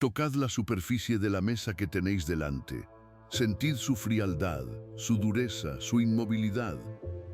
Tocad la superficie de la mesa que tenéis delante. Sentid su frialdad, su dureza, su inmovilidad.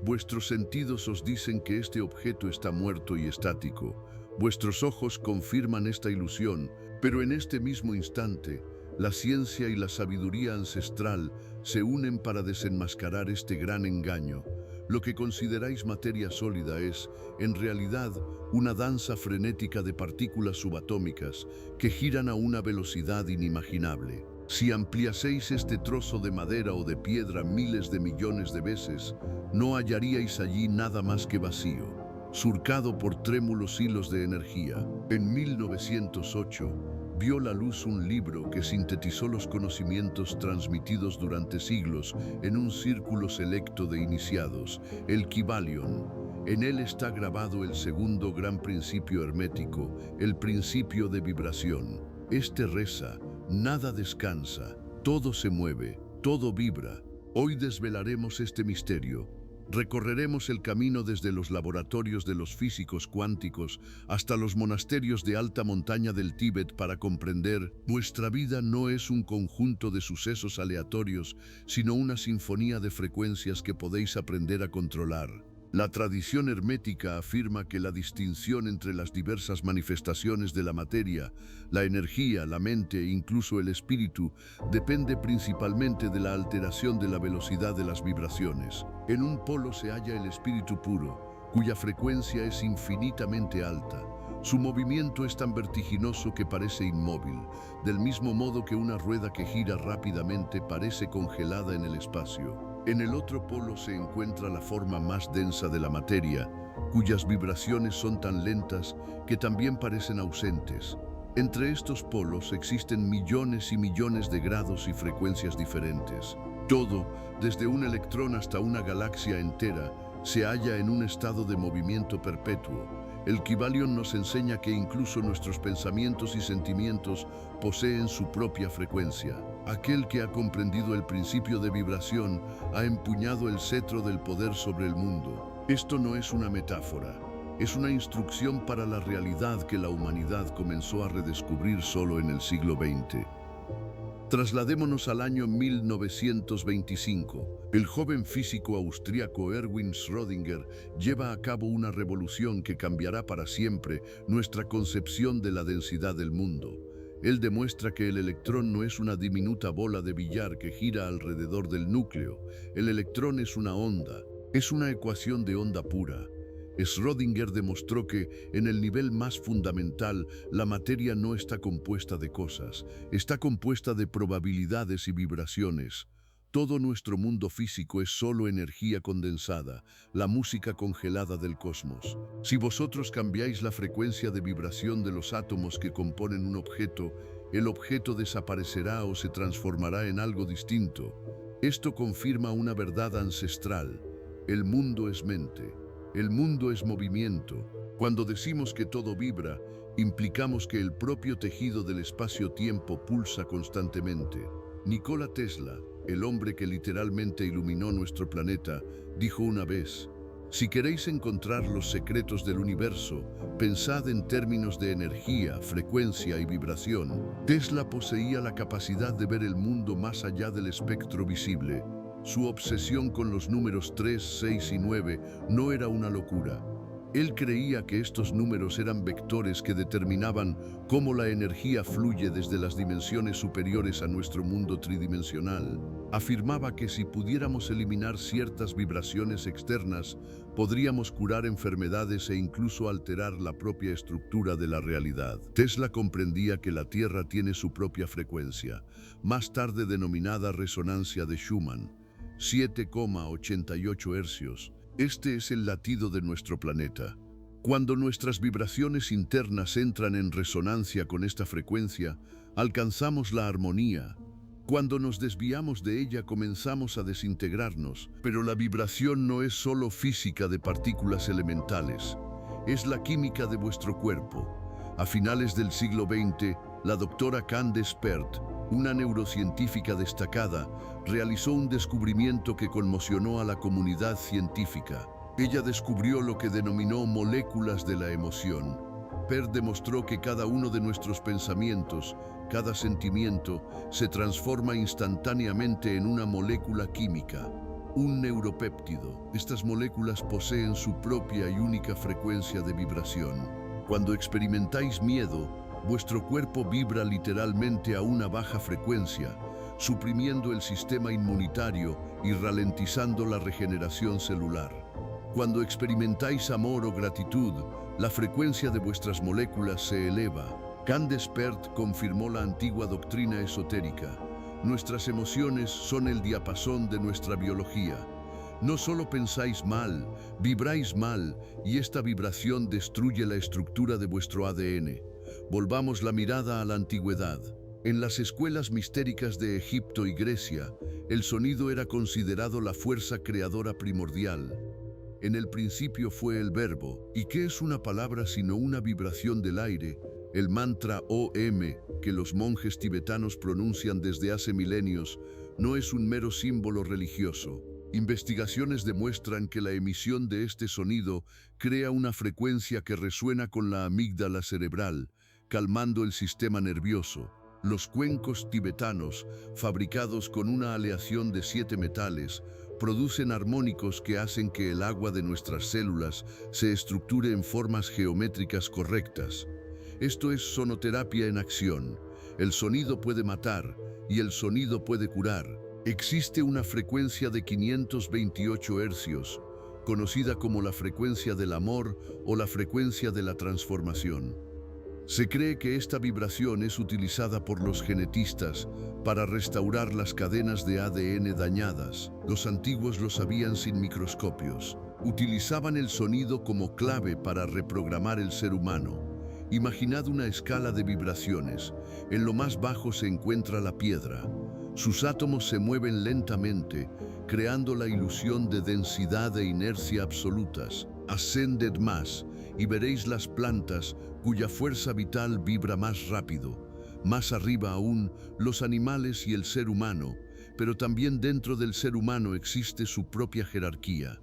Vuestros sentidos os dicen que este objeto está muerto y estático. Vuestros ojos confirman esta ilusión, pero en este mismo instante, la ciencia y la sabiduría ancestral se unen para desenmascarar este gran engaño. Lo que consideráis materia sólida es, en realidad, una danza frenética de partículas subatómicas que giran a una velocidad inimaginable. Si ampliaseis este trozo de madera o de piedra miles de millones de veces, no hallaríais allí nada más que vacío, surcado por trémulos hilos de energía. En 1908, vio la luz un libro que sintetizó los conocimientos transmitidos durante siglos en un círculo selecto de iniciados, el Kybalion. En él está grabado el segundo gran principio hermético, el principio de vibración. Este reza: nada descansa, todo se mueve, todo vibra. Hoy desvelaremos este misterio. Recorreremos el camino desde los laboratorios de los físicos cuánticos hasta los monasterios de alta montaña del Tíbet para comprender: vuestra vida no es un conjunto de sucesos aleatorios, sino una sinfonía de frecuencias que podéis aprender a controlar. La tradición hermética afirma que la distinción entre las diversas manifestaciones de la materia, la energía, la mente e incluso el espíritu, depende principalmente de la alteración de la velocidad de las vibraciones. En un polo se halla el espíritu puro, cuya frecuencia es infinitamente alta. Su movimiento es tan vertiginoso que parece inmóvil, del mismo modo que una rueda que gira rápidamente parece congelada en el espacio. En el otro polo se encuentra la forma más densa de la materia, cuyas vibraciones son tan lentas que también parecen ausentes. Entre estos polos existen millones y millones de grados y frecuencias diferentes. Todo, desde un electrón hasta una galaxia entera, se halla en un estado de movimiento perpetuo. El Kybalion nos enseña que incluso nuestros pensamientos y sentimientos poseen su propia frecuencia. Aquel que ha comprendido el principio de vibración ha empuñado el cetro del poder sobre el mundo. Esto no es una metáfora, es una instrucción para la realidad que la humanidad comenzó a redescubrir solo en el siglo XX. Trasladémonos al año 1925. El joven físico austríaco Erwin Schrödinger lleva a cabo una revolución que cambiará para siempre nuestra concepción de la densidad del mundo. Él demuestra que el electrón no es una diminuta bola de billar que gira alrededor del núcleo. El electrón es una onda, es una ecuación de onda pura. Schrödinger demostró que, en el nivel más fundamental, la materia no está compuesta de cosas, está compuesta de probabilidades y vibraciones. Todo nuestro mundo físico es solo energía condensada, la música congelada del cosmos. Si vosotros cambiáis la frecuencia de vibración de los átomos que componen un objeto, el objeto desaparecerá o se transformará en algo distinto. Esto confirma una verdad ancestral: el mundo es mente. El mundo es movimiento. Cuando decimos que todo vibra, implicamos que el propio tejido del espacio-tiempo pulsa constantemente. Nikola Tesla, el hombre que literalmente iluminó nuestro planeta, dijo una vez: si queréis encontrar los secretos del universo, pensad en términos de energía, frecuencia y vibración. Tesla poseía la capacidad de ver el mundo más allá del espectro visible. Su obsesión con los números 3, 6 y 9 no era una locura. Él creía que estos números eran vectores que determinaban cómo la energía fluye desde las dimensiones superiores a nuestro mundo tridimensional. Afirmaba que si pudiéramos eliminar ciertas vibraciones externas, podríamos curar enfermedades e incluso alterar la propia estructura de la realidad. Tesla comprendía que la Tierra tiene su propia frecuencia, más tarde denominada resonancia de Schumann, 7,88 hercios. Este es el latido de nuestro planeta. Cuando nuestras vibraciones internas entran en resonancia con esta frecuencia, alcanzamos la armonía. Cuando nos desviamos de ella, comenzamos a desintegrarnos. Pero la vibración no es solo física de partículas elementales, es la química de vuestro cuerpo. A finales del siglo XX, la doctora Candace Pert, una neurocientífica destacada, realizó un descubrimiento que conmocionó a la comunidad científica. Ella descubrió lo que denominó moléculas de la emoción. Pert demostró que cada uno de nuestros pensamientos, cada sentimiento, se transforma instantáneamente en una molécula química, un neuropéptido. Estas moléculas poseen su propia y única frecuencia de vibración. Cuando experimentáis miedo, vuestro cuerpo vibra literalmente a una baja frecuencia, suprimiendo el sistema inmunitario y ralentizando la regeneración celular. Cuando experimentáis amor o gratitud, la frecuencia de vuestras moléculas se eleva. Can Despert confirmó la antigua doctrina esotérica. Nuestras emociones son el diapasón de nuestra biología. No solo pensáis mal, vibráis mal, y esta vibración destruye la estructura de vuestro ADN. Volvamos la mirada a la antigüedad. En las escuelas mistéricas de Egipto y Grecia, el sonido era considerado la fuerza creadora primordial. En el principio fue el verbo. ¿Y qué es una palabra sino una vibración del aire? El mantra OM, que los monjes tibetanos pronuncian desde hace milenios, no es un mero símbolo religioso. Investigaciones demuestran que la emisión de este sonido crea una frecuencia que resuena con la amígdala cerebral, calmando el sistema nervioso. Los cuencos tibetanos, fabricados con una aleación de 7 metales, producen armónicos que hacen que el agua de nuestras células se estructure en formas geométricas correctas. Esto es sonoterapia en acción. El sonido puede matar y el sonido puede curar. Existe una frecuencia de 528 hercios, conocida como la frecuencia del amor o la frecuencia de la transformación. Se cree que esta vibración es utilizada por los genetistas para restaurar las cadenas de ADN dañadas. Los antiguos lo sabían sin microscopios. Utilizaban el sonido como clave para reprogramar el ser humano. Imaginad una escala de vibraciones. En lo más bajo se encuentra la piedra. Sus átomos se mueven lentamente, creando la ilusión de densidad e inercia absolutas. Ascended más y veréis las plantas cuya fuerza vital vibra más rápido. Más arriba aún, los animales y el ser humano, pero también dentro del ser humano existe su propia jerarquía.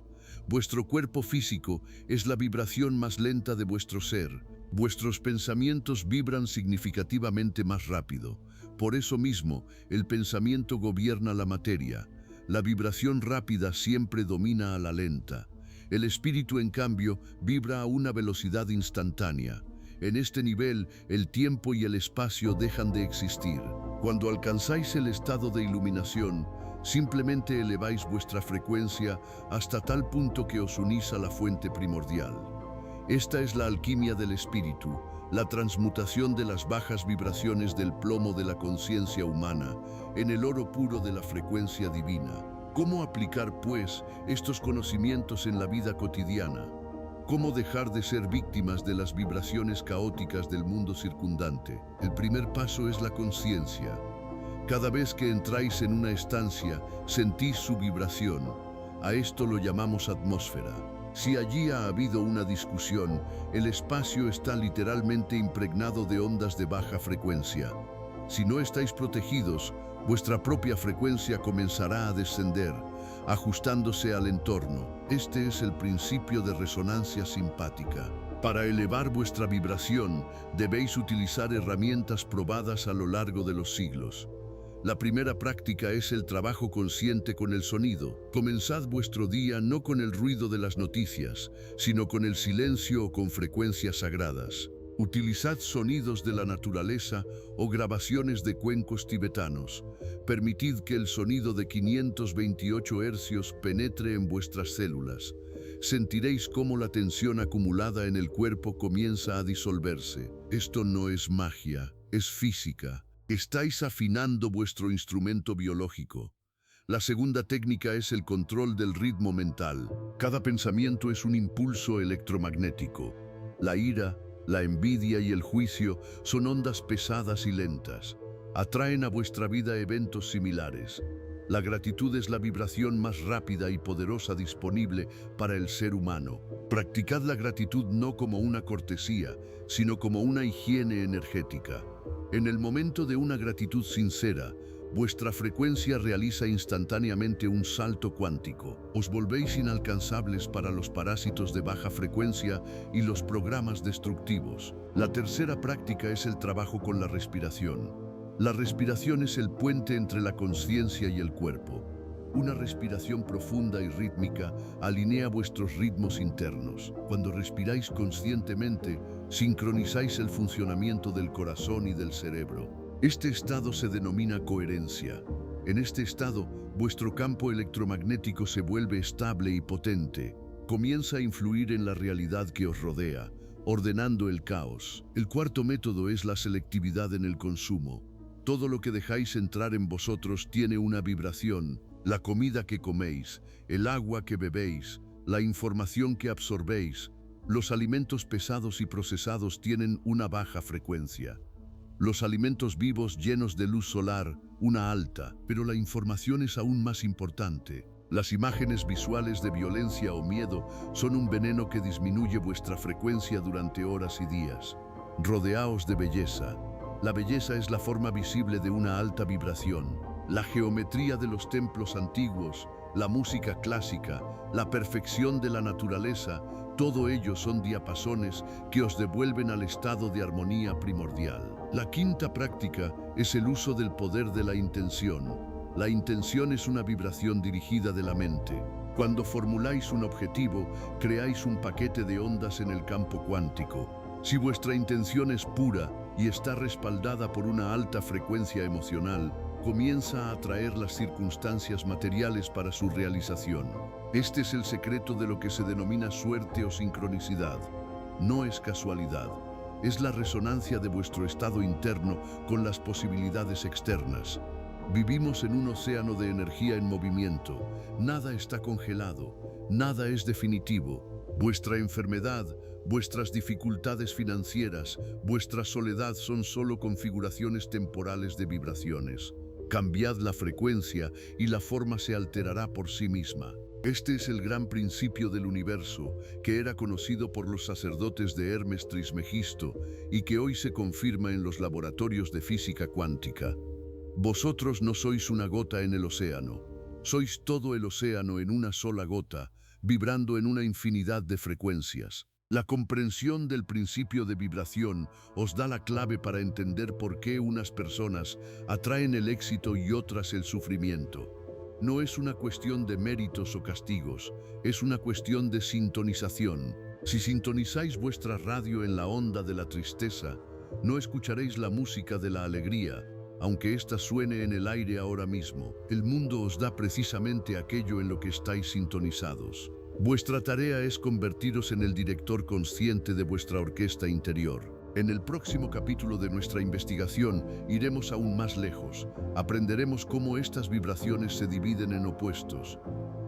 Vuestro cuerpo físico es la vibración más lenta de vuestro ser. Vuestros pensamientos vibran significativamente más rápido. Por eso mismo, el pensamiento gobierna la materia. La vibración rápida siempre domina a la lenta. El espíritu, en cambio, vibra a una velocidad instantánea. En este nivel, el tiempo y el espacio dejan de existir. Cuando alcanzáis el estado de iluminación, simplemente eleváis vuestra frecuencia hasta tal punto que os unís a la fuente primordial. Esta es la alquimia del espíritu, la transmutación de las bajas vibraciones del plomo de la conciencia humana en el oro puro de la frecuencia divina. ¿Cómo aplicar, pues, estos conocimientos en la vida cotidiana? ¿Cómo dejar de ser víctimas de las vibraciones caóticas del mundo circundante? El primer paso es la conciencia. Cada vez que entráis en una estancia, sentís su vibración. A esto lo llamamos atmósfera. Si allí ha habido una discusión, el espacio está literalmente impregnado de ondas de baja frecuencia. Si no estáis protegidos, vuestra propia frecuencia comenzará a descender, ajustándose al entorno. Este es el principio de resonancia simpática. Para elevar vuestra vibración, debéis utilizar herramientas probadas a lo largo de los siglos. La primera práctica es el trabajo consciente con el sonido. Comenzad vuestro día no con el ruido de las noticias, sino con el silencio o con frecuencias sagradas. Utilizad sonidos de la naturaleza o grabaciones de cuencos tibetanos. Permitid que el sonido de 528 hercios penetre en vuestras células. Sentiréis cómo la tensión acumulada en el cuerpo comienza a disolverse. Esto no es magia, es física. Estáis afinando vuestro instrumento biológico. La segunda técnica es el control del ritmo mental. Cada pensamiento es un impulso electromagnético. La ira, la envidia y el juicio son ondas pesadas y lentas. Atraen a vuestra vida eventos similares. La gratitud es la vibración más rápida y poderosa disponible para el ser humano. Practicad la gratitud no como una cortesía, sino como una higiene energética. En el momento de una gratitud sincera, vuestra frecuencia realiza instantáneamente un salto cuántico. Os volvéis inalcanzables para los parásitos de baja frecuencia y los programas destructivos. La tercera práctica es el trabajo con la respiración. La respiración es el puente entre la conciencia y el cuerpo. Una respiración profunda y rítmica alinea vuestros ritmos internos. Cuando respiráis conscientemente, sincronizáis el funcionamiento del corazón y del cerebro. Este estado se denomina coherencia. En este estado, vuestro campo electromagnético se vuelve estable y potente. Comienza a influir en la realidad que os rodea, ordenando el caos. El cuarto método es la selectividad en el consumo. Todo lo que dejáis entrar en vosotros tiene una vibración. La comida que coméis, el agua que bebéis, la información que absorbéis, los alimentos pesados y procesados tienen una baja frecuencia. Los alimentos vivos llenos de luz solar, una alta, pero la información es aún más importante. Las imágenes visuales de violencia o miedo son un veneno que disminuye vuestra frecuencia durante horas y días. Rodeaos de belleza. La belleza es la forma visible de una alta vibración. La geometría de los templos antiguos, la música clásica, la perfección de la naturaleza, todo ello son diapasones que os devuelven al estado de armonía primordial. La quinta práctica es el uso del poder de la intención. La intención es una vibración dirigida de la mente. Cuando formuláis un objetivo, creáis un paquete de ondas en el campo cuántico. Si vuestra intención es pura y está respaldada por una alta frecuencia emocional, comienza a atraer las circunstancias materiales para su realización. Este es el secreto de lo que se denomina suerte o sincronicidad. No es casualidad, es la resonancia de vuestro estado interno con las posibilidades externas. Vivimos en un océano de energía en movimiento. Nada está congelado, nada es definitivo. Vuestra enfermedad, vuestras dificultades financieras, vuestra soledad son solo configuraciones temporales de vibraciones. Cambiad la frecuencia y la forma se alterará por sí misma. Este es el gran principio del universo, que era conocido por los sacerdotes de Hermes Trismegisto y que hoy se confirma en los laboratorios de física cuántica. Vosotros no sois una gota en el océano, sois todo el océano en una sola gota, vibrando en una infinidad de frecuencias. La comprensión del principio de vibración os da la clave para entender por qué unas personas atraen el éxito y otras el sufrimiento. No es una cuestión de méritos o castigos, es una cuestión de sintonización. Si sintonizáis vuestra radio en la onda de la tristeza, no escucharéis la música de la alegría, aunque ésta suene en el aire ahora mismo. El mundo os da precisamente aquello en lo que estáis sintonizados. Vuestra tarea es convertiros en el director consciente de vuestra orquesta interior. En el próximo capítulo de nuestra investigación iremos aún más lejos. Aprenderemos cómo estas vibraciones se dividen en opuestos,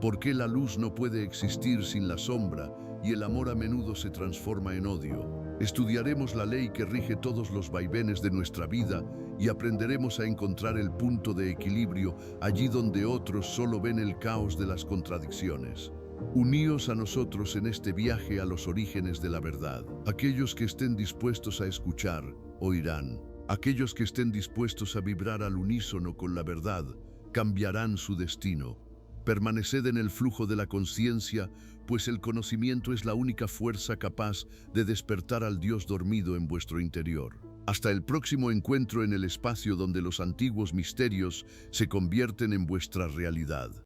por qué la luz no puede existir sin la sombra y el amor a menudo se transforma en odio. Estudiaremos la ley que rige todos los vaivenes de nuestra vida y aprenderemos a encontrar el punto de equilibrio allí donde otros solo ven el caos de las contradicciones. Uníos a nosotros en este viaje a los orígenes de la verdad. Aquellos que estén dispuestos a escuchar, oirán. Aquellos que estén dispuestos a vibrar al unísono con la verdad, cambiarán su destino. Permaneced en el flujo de la conciencia, pues el conocimiento es la única fuerza capaz de despertar al Dios dormido en vuestro interior. Hasta el próximo encuentro en el espacio donde los antiguos misterios se convierten en vuestra realidad.